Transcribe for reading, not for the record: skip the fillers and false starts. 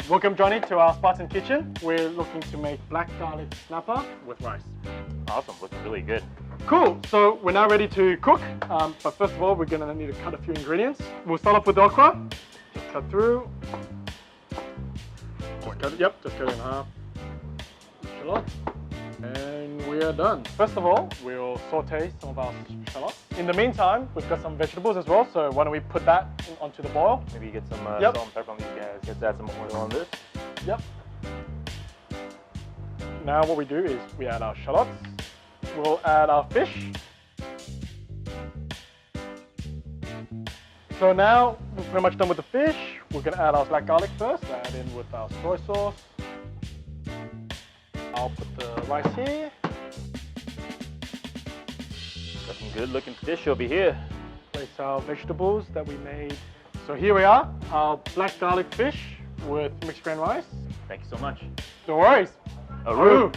Welcome, Johnny, to our Spartan Kitchen. We're looking to make black garlic snapper with rice. Awesome, looking really good. Cool, so we're now ready to cook. But first of all, we're gonna need to cut a few ingredients. We'll start off with the okra. Just cut through. Just cut it in half. Shallot. And we are done. First of all, we'll saute some of our shallot. In the meantime, we've got some vegetables as well, so why don't we put that onto the boil? Maybe get some salt and pepper on these guys. Let's add some oil on this. Yep. Now what we do is we add our shallots. We'll add our fish. So now we're pretty much done with the fish. We're gonna add our black garlic first. Add in with our soy sauce. I'll put the rice here. Got some good looking fish over here. Place our vegetables that we made. So here we are, our black garlic fish with mixed grain rice. Thank you so much. No worries. Aru.